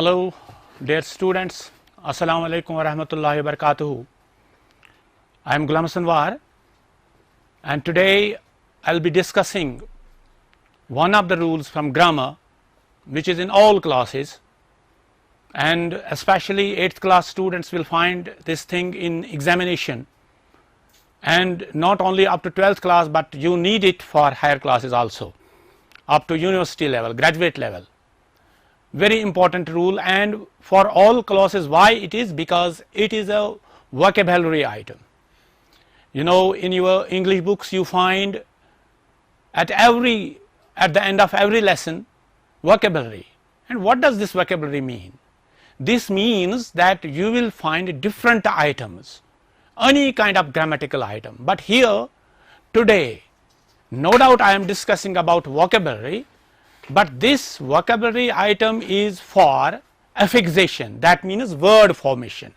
Hello dear students, Assalamu alaikum wa rahmatullahi wa barakatuhu. I am Ghulam Sanwar and today I will be discussing one of the rules from grammar which is in all classes, and especially 8th class students will find this thing in examination, and not only up to 12th class but you need it for higher classes also, up to university level, graduate level. Very important rule, and for all classes. Why it is? Because it is a vocabulary item. You know, in your English books you find at the end of every lesson vocabulary. And what does this vocabulary mean? This means that you will find different items, any kind of grammatical item. But here today, no doubt I am discussing about vocabulary, but this vocabulary item is for affixation, that means word formation.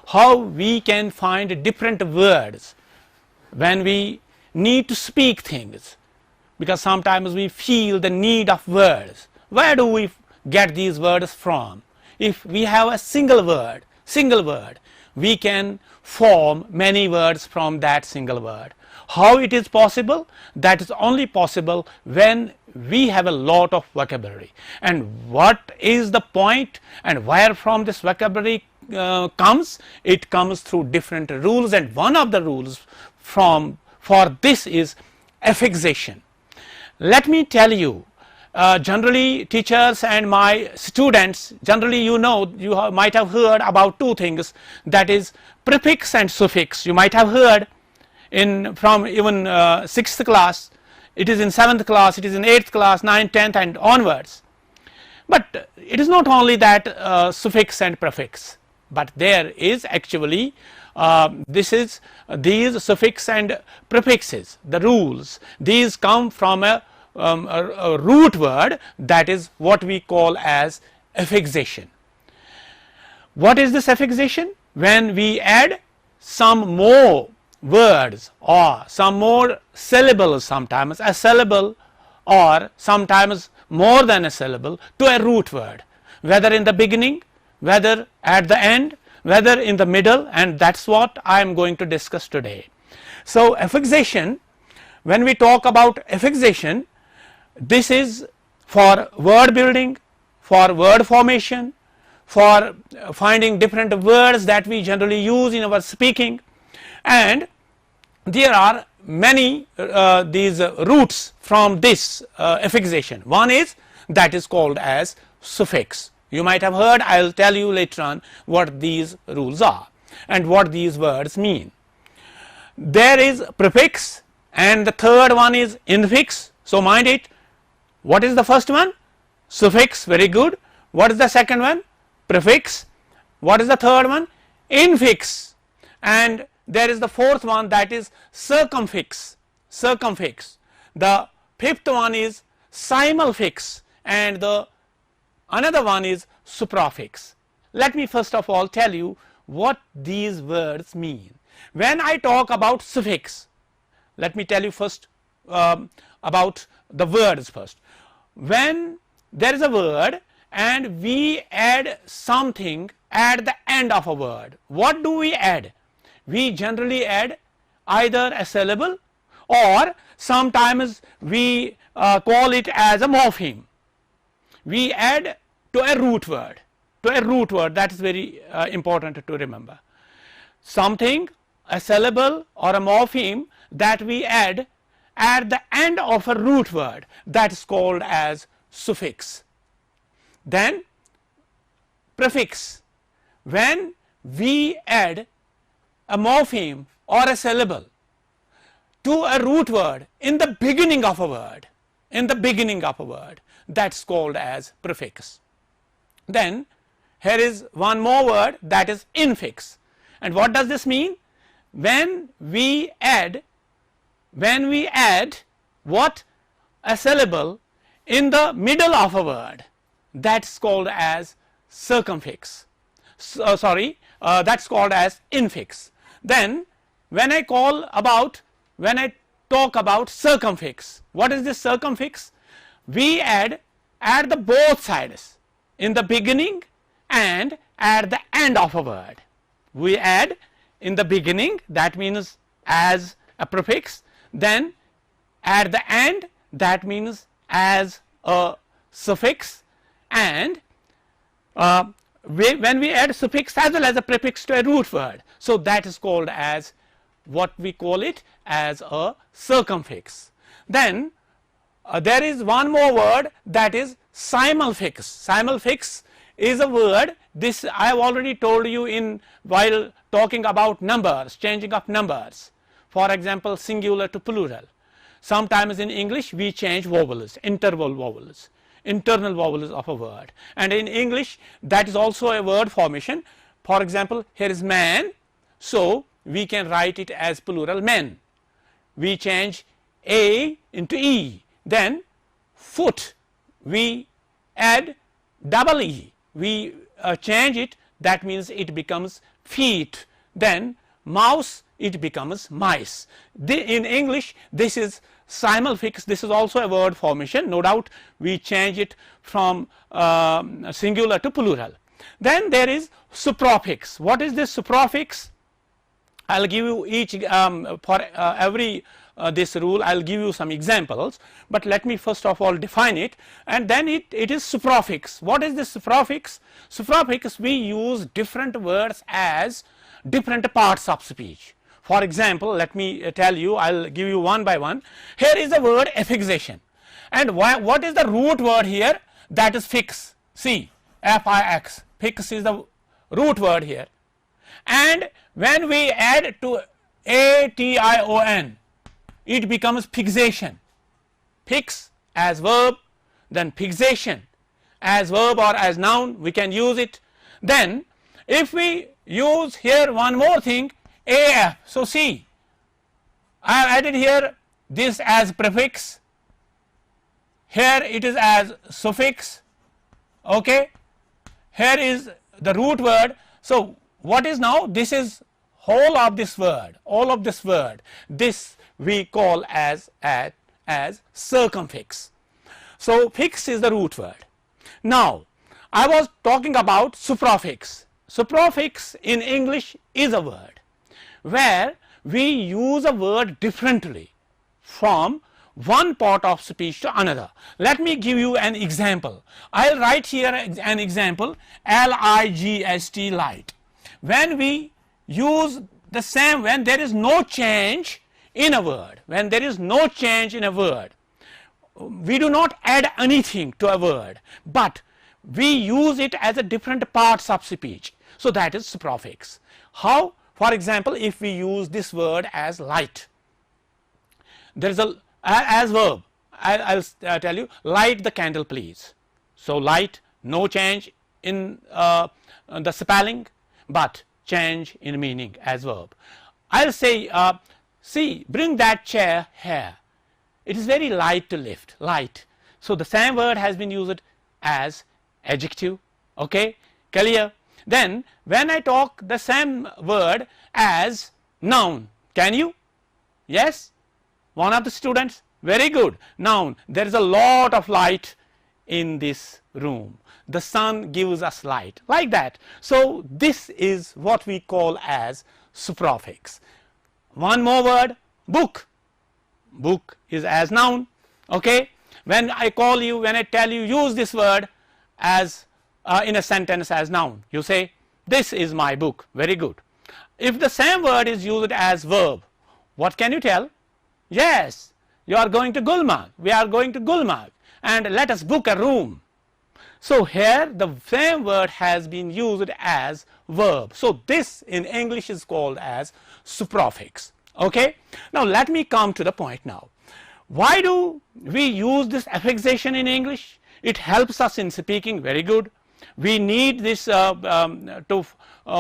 How we can find different words when we need to speak things, because sometimes we feel the need of words. Where do we get these words from? If we have a single word, we can form many words from that single word. How it is possible? That is only possible when we have a lot of vocabulary. And what is the point and where from this vocabulary comes? It comes through different rules, and one of the rules for this is affixation. Let me tell you, generally teachers and my students, generally you might have heard about two things, that is prefix and suffix. You might have heard from even 6th class, it is in 7th class, it is in 8th class, 9th, 10th and onwards. But it is not only that suffix and prefix, but there is actually these suffix and prefixes, the rules, these come from a root word, that is what we call as affixation. What is this affixation? When we add some more words or some more syllables, sometimes a syllable or sometimes more than a syllable, to a root word, whether in the beginning, whether at the end, whether in the middle, and that's what I am going to discuss today. So affixation, when we talk about affixation, this is for word building, for word formation, for finding different words that we generally use in our speaking, and there are many these roots from this affixation. One is that is called as suffix. You might have heard, I will tell you later on what these rules are and what these words mean. There is prefix, and the third one is infix. So mind it, what is the first one? Suffix, very good. What is the second one? Prefix. What is the third one? Infix. And there is the fourth one, that is circumfix. The fifth one is simulfix, and the another one is suprafix. Let me first of all tell you what these words mean. When I talk about suffix, let me tell you first about the words first. When there is a word and we add something at the end of a word, what do we add? We generally add either a syllable, or sometimes we call it as a morpheme. We add to a root word, that is very important to remember. Something, a syllable or a morpheme that we add at the end of a root word, that is called as suffix. Then prefix, when we add a morpheme or a syllable to a root word in the beginning of a word, that's called as prefix. Then here is one more word, that is infix. And what does this mean? When we add what? A syllable in the middle of a word, that's called as circumfix. That's called as infix. Then when I talk about circumfix, what is this circumfix? We add at the both sides, in the beginning and at the end of a word. We add in the beginning, that means as a prefix, then at the end, that means as a suffix, and when we add suffix as well as a prefix to a root word, so that is called as, what we call it as a circumfix. Then there is one more word, that is simulfix. Simulfix is a word, this I have already told you in while talking about numbers, changing of numbers, for example singular to plural. Sometimes in English we change vowels, interval vowels, internal vowels of a word, and in English that is also a word formation. For example, here is man, so we can write it as plural men. We change A into E. Then foot, we add double E, we change it, that means it becomes feet. Then mouse, it becomes mice. In English this is simulfix, this is also a word formation, no doubt we change it from singular to plural. Then there is suprafix. What is this suprafix? I will give you each for every this rule I will give you some examples, but let me first of all define it, and then it is suprafix. What is this suprafix? Suprafix, we use different words as different parts of speech. For example, let me tell you, I will give you one by one. Here is the word affixation, and what is the root word here? That is fix. See, F-I-X, fix is the root word here, and when we add to A-T-I-O-N, it becomes fixation. Fix as verb, then fixation as verb or as noun, we can use it. Then if we use here one more thing, AF, so see, I have added here this as prefix, here it is as suffix, okay, here is the root word. So what is now, this is whole of this word, all of this word, this we call as circumfix. So fix is the root word. Now I was talking about suprafix. Suprafix in English is a word where we use a word differently from one part of speech to another. Let me give you an example. I will write here an example, L-I-G-S-T, light. When we use the same, when there is no change in a word, when there is no change in a word, we do not add anything to a word, but we use it as a different parts of speech. So that is suprafix. How? For example, if we use this word as light, there is a as verb, I'll tell you, light the candle please. So light, no change in the spelling, but change in meaning as verb. I'll say, see, bring that chair here. It is very light to lift, light. So the same word has been used as adjective, okay, clear. Then when I talk the same word as noun, can you? Yes, one of the students, very good. Noun, there is a lot of light in this room, the sun gives us light, like that. So this is what we call as suprafix. One more word, book. Book is as noun, okay. When I call you, when I tell you use this word as in a sentence as noun, you say this is my book, very good. If the same word is used as verb, what can you tell? Yes, you are going to Gulmarg, we are going to Gulmarg, and let us book a room. So here the same word has been used as verb. So this in English is called as suprafix, okay. Now let me come to the point now. Why do we use this affixation in English? It helps us in speaking, very good. We need this to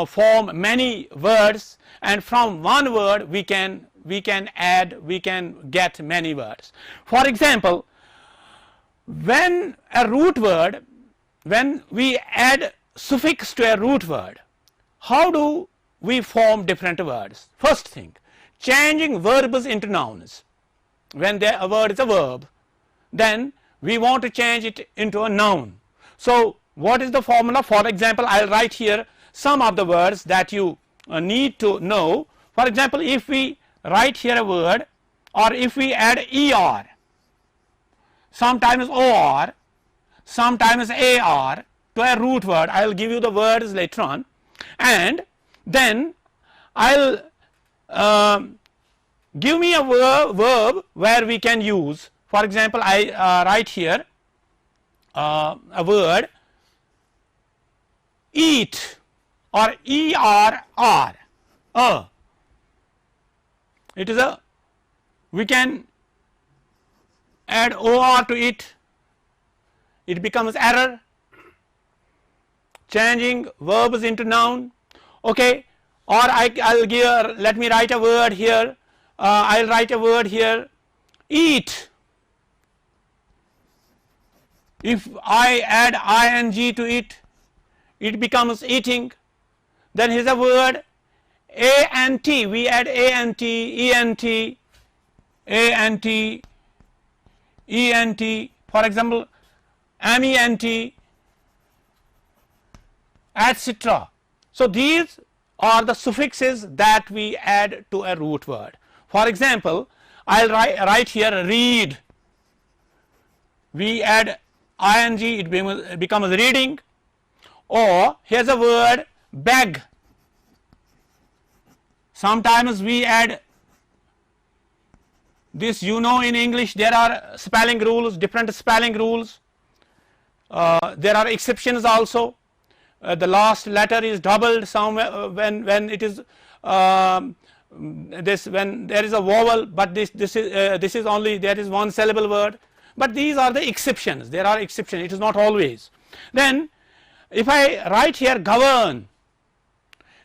form many words, and from one word we can get many words. For example, when a root word, when we add suffix to a root word, how do we form different words? First thing, changing verbs into nouns. When a word is a verb, then we want to change it into a noun. So what is the formula? For example, I will write here some of the words that you need to know. For example, if we write here a word, or if we add er, sometimes or, sometimes ar to a root word. I will give you the words later on, and then I will give me a verb where we can use. For example, I write here a word eat, or err. It is a, we can add or to it, it becomes error, changing verbs into noun. Okay, or I'll give, let me write a word here, I'll write a word here eat. If I add ing to it, it becomes eating. Then here's a word ant, we add ant, ent, for example ment, etc. So these are the suffixes that we add to a root word. For example, I'll write here read, we add ing, it becomes reading. Or here's a word beg, sometimes we add this, you know, in English there are spelling rules, different spelling rules, there are exceptions also. The last letter is doubled somewhere when it is this, when there is a vowel, but this is only, there is one syllable word, but these are the exceptions, there are exceptions, it is not always. Then if I write here govern,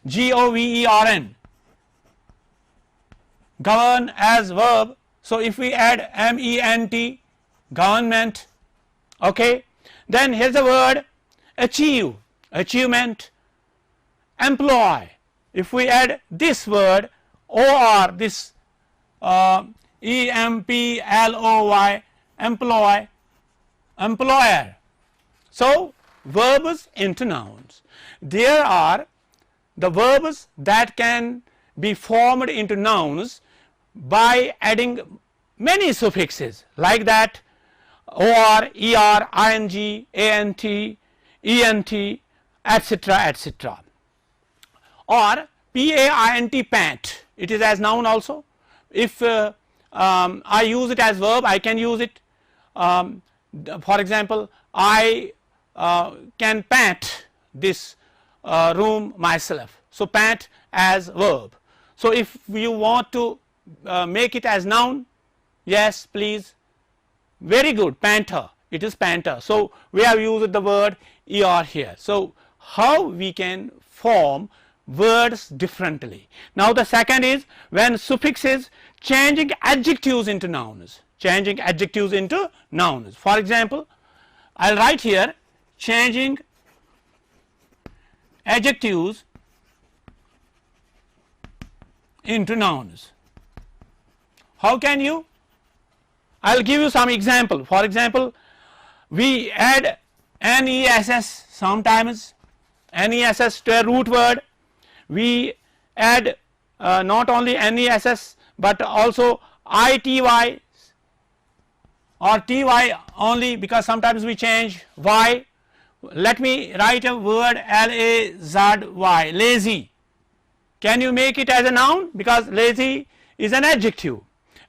govern, govern as verb, so if we add ment, government. Okay, then here's the word achieve, achievement. Employ, if we add this word or this employ, employ, employer. So verbs into nouns. There are the verbs that can be formed into nouns by adding many suffixes like that, or, er, ing, ant, ent, etc., etc. Or paint, pant, it is as noun also. If I use it as verb, I can use it, for example, I can paint this room myself. So paint as verb. So if you want to make it as noun, yes please, very good, painter, it is painter. So we have used the word er here. So how we can form words differently. Now the second is when suffixes changing adjectives into nouns, changing adjectives into nouns. For example, I will write here changing adjectives into nouns. How can you? I will give you some example. For example, we add ness sometimes, ness to a root word. We add not only ness but also ity or ty only, because sometimes we change y. Let me write a word lazy, lazy. Can you make it as a noun? Because lazy is an adjective,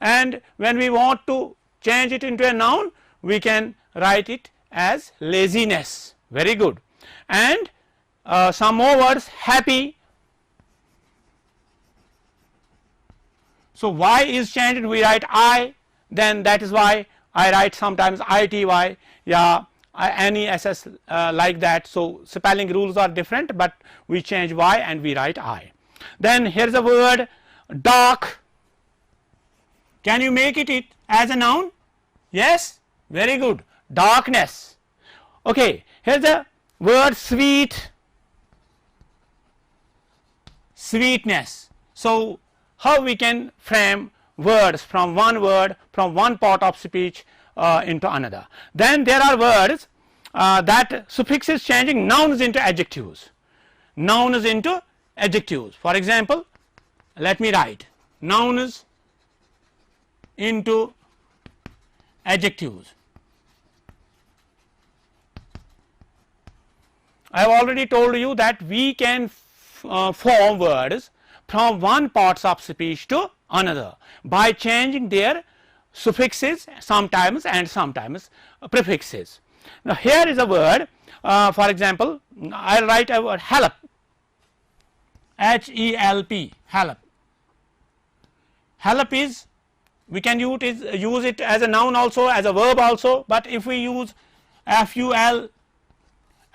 and when we want to change it into a noun, we can write it as laziness. Very good. And some more words, happy. So y is changed, we write I, then that is why I write sometimes ity, yeah, ness like that. So spelling rules are different, but we change y and we write I. Then here's a word dark. Can you make it as a noun? Yes, very good, darkness. Okay, here's a word sweet, sweetness. So how we can frame words from one word, from one part of speech into another. Then there are words that suffixes changing nouns into adjectives, nouns into adjectives. For example, let me write nouns into adjectives. I have already told you that we can form words from one parts of speech to another by changing their suffixes sometimes and sometimes prefixes. Now, here is a word, for example, I will write a word help, H-E-L-P, help. Help is, we can use it as a noun also, as a verb also, but if we use F-U-L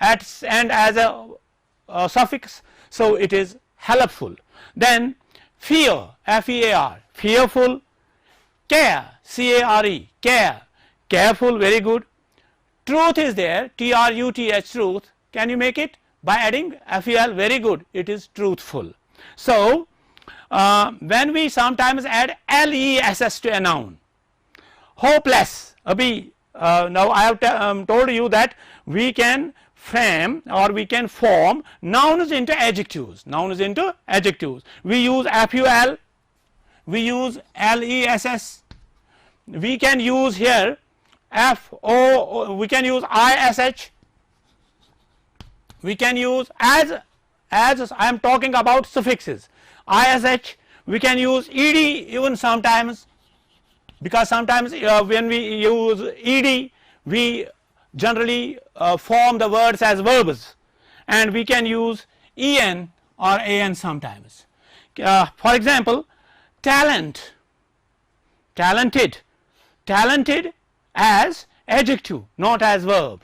and as a suffix, so it is helpful. Then fear, F-E-A-R, fearful. Care, C-A-R-E, care, careful, very good. Truth is there, T-R-U-T-H, truth. Can you make it by adding F-E-L? Very good, it is truthful. So when we sometimes add L-E-S-S to a noun, hopeless, now I have told you that we can frame or we can form nouns into adjectives, nouns into adjectives. We use F-U-L, we use L-E-S-S, we can use here F-O, we can use I-S-H, we can use as I am talking about suffixes, I-S-H, we can use ed even sometimes, because sometimes when we use ed we generally form the words as verbs, and we can use en or an sometimes. For example, talent, talented, talented as adjective, not as verb.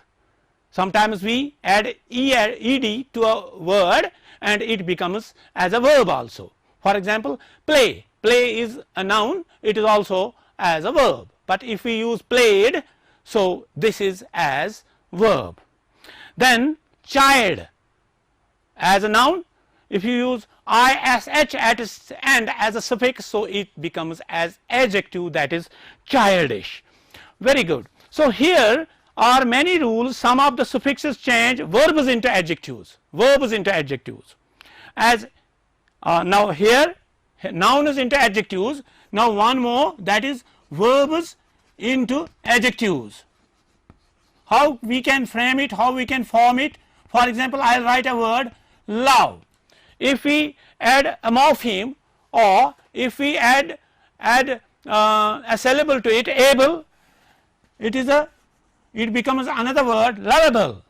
Sometimes we add ed to a word and it becomes as a verb also. For example, play, play is a noun, it is also as a verb, but if we use played, so this is as verb. Then child as a noun, if you use ish at its end as a suffix, so it becomes as adjective, that is childish. Very good. So here are many rules. Some of the suffixes change verbs into adjectives, verbs into adjectives. As now here nouns into adjectives. Now one more, that is verbs into adjectives. How we can frame it, how we can form it. For example, I will write a word love. If we add a morpheme or if we add a syllable to it, able, it becomes another word, lovable,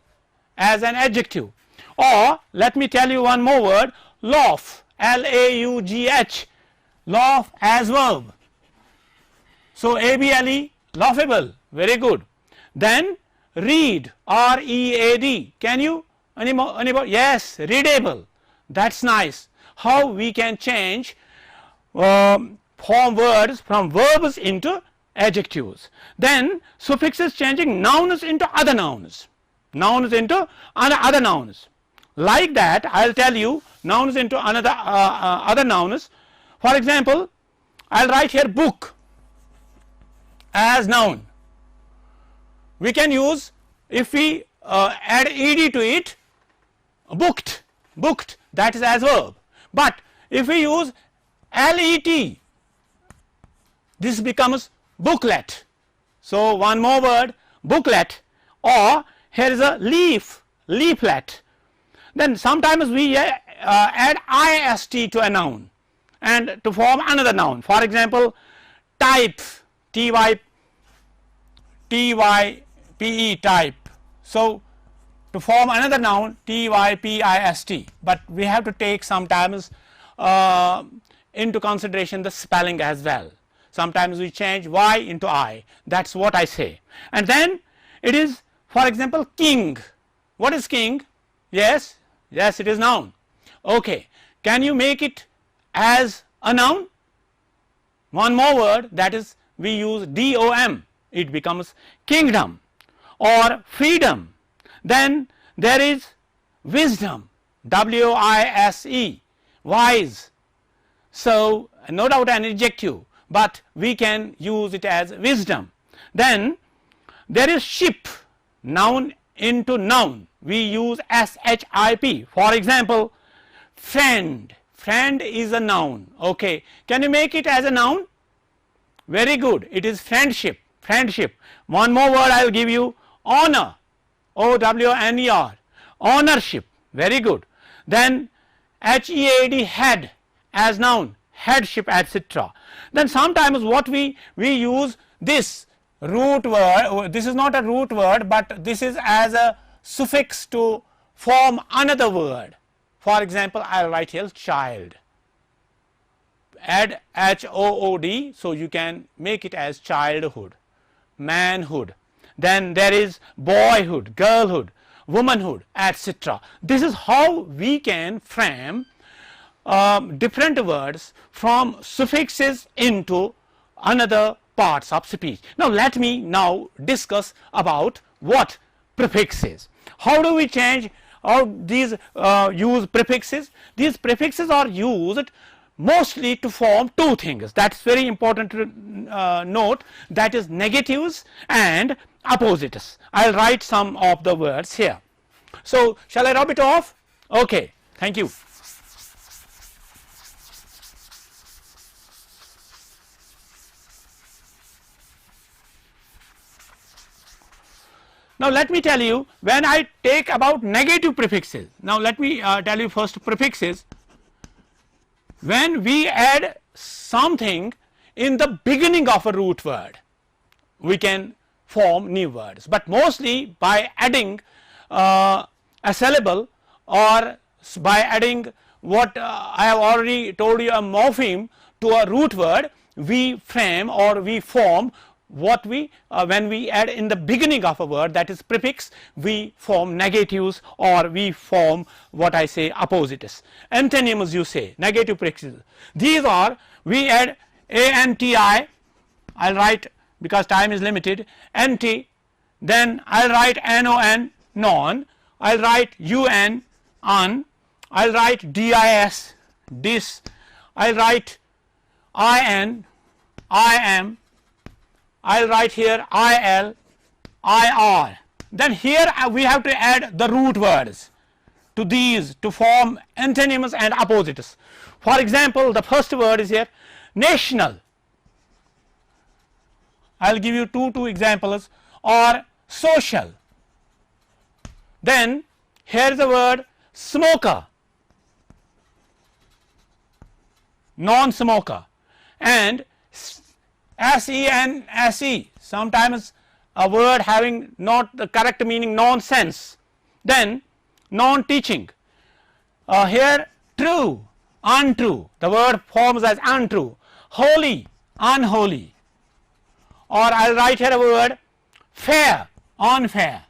as an adjective. Or let me tell you one more word, laugh, L-A-U-G-H, laugh as verb. So A-B-L-E, laughable, very good. Then read, R-E-A-D, can you anybody? Yes, readable, that's nice. How we can change form words from verbs into adjectives. Then suffixes changing nouns into other nouns, nouns into other nouns. Like that, I will tell you nouns into another other nouns. For example, I will write here book as noun. We can use, if we add ed to it, booked, booked, that is as verb. But if we use let, this becomes booklet. So one more word, booklet. Or here is a leaf, leaflet. Then sometimes we add ist to a noun and to form another noun. For example, type, T-Y-P-E, type. So to form another noun, T-Y-P-I-S-T, but we have to take sometimes into consideration the spelling as well. Sometimes we change Y into I, that is what I say. And then it is, for example, king. What is king? Yes, yes, it is noun. Okay, can you make it as a noun? One more word, that is we use DOM, it becomes kingdom or freedom. Then there is wisdom, W-I-S-E, wise. So no doubt an adjective, but we can use it as wisdom. Then there is ship, noun into noun, we use ship. For example, friend. Friend is a noun. Okay, can you make it as a noun? Very good. It is friendship. Friendship. One more word I will give you. Honor. OWNER. Ownership. Very good. Then HEAD, head, as noun, headship, etc. Then sometimes what we use this root word. This is not a root word, but this is as a suffix to form another word. For example, I will write here child. Add HOOD, so you can make it as childhood, manhood. Then there is boyhood, girlhood, womanhood, etc. This is how we can frame different words from suffixes into another parts of speech. Now let me now discuss about what prefixes. How do we change or these use prefixes? These prefixes are used mostly to form two things. That's very important to note, that is negatives and opposites. I'll write some of the words here. So shall I rub it off? Okay, thank you. Now let me tell you, when I take about negative prefixes, now let me tell you first prefixes. When we add something in the beginning of a root word, we can form new words, but mostly by adding a syllable or by adding what I have already told you, a morpheme to a root word, we frame or we form what we when we add in the beginning of a word, that is prefix, we form negatives or we form what I say opposites. Antonyms, you say negative prefixes. These are, we add ANTI, I'll write because time is limited, anti, then I'll write NON, non, I'll write UN, un, I'll write DIS, dis, I'll write IN, IM, I'll write here IL, IR. Then here we have to add the root words to these to form antonyms and opposites. For example, the first word is here national. I'll give you two examples, or social. Then here is the word smoker, non-smoker, and SENSE, sometimes a word having not the correct meaning, nonsense. Then non-teaching, here true, untrue, the word forms as untrue, holy, unholy, or I'll write here a word fair, unfair.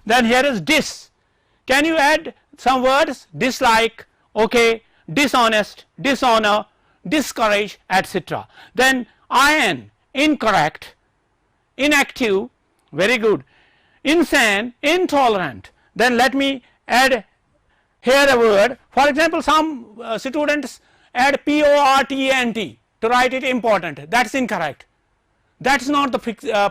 Then here is dis. Can you add some words? Dislike, okay, dishonest, dishonor, discourage, etc. Then IN, incorrect, inactive, very good, insane, intolerant. Then let me add here a word. For example, some students add PORTENT to write it important. That's incorrect. That's not the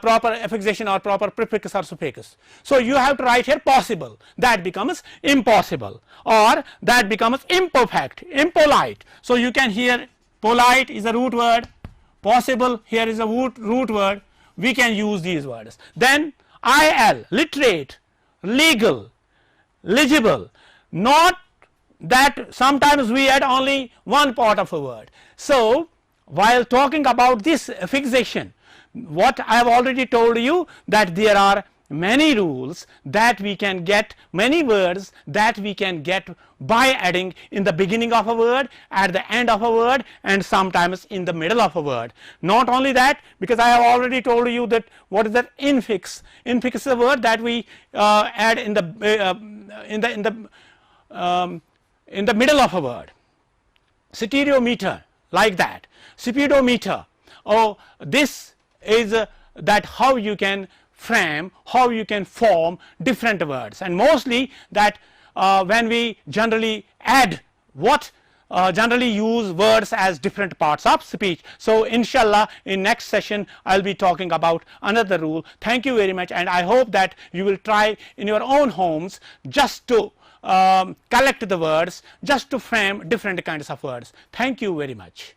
proper affixation or proper prefix or suffix. So you have to write here possible. That becomes impossible, or that becomes imperfect, impolite. So you can hear polite is a root word, possible here is a root word, we can use these words. Then IL, literate, legal, legible, not that sometimes we add only one part of a word. So while talking about this affixation, what I have already told you, that there are many rules that we can get, many words that we can get by adding in the beginning of a word, at the end of a word, and sometimes in the middle of a word. Not only that, because I have already told you that what is that infix. Infix is a word that we add in the middle of a word. Stereometer, like that. Speedometer. Oh, this is that how you can frame, how you can form different words, and mostly that when we generally add what generally use words as different parts of speech. So inshallah in next session I'll be talking about another rule. Thank you very much, and I hope that you will try in your own homes just to collect the words, just to frame different kinds of words. Thank you very much.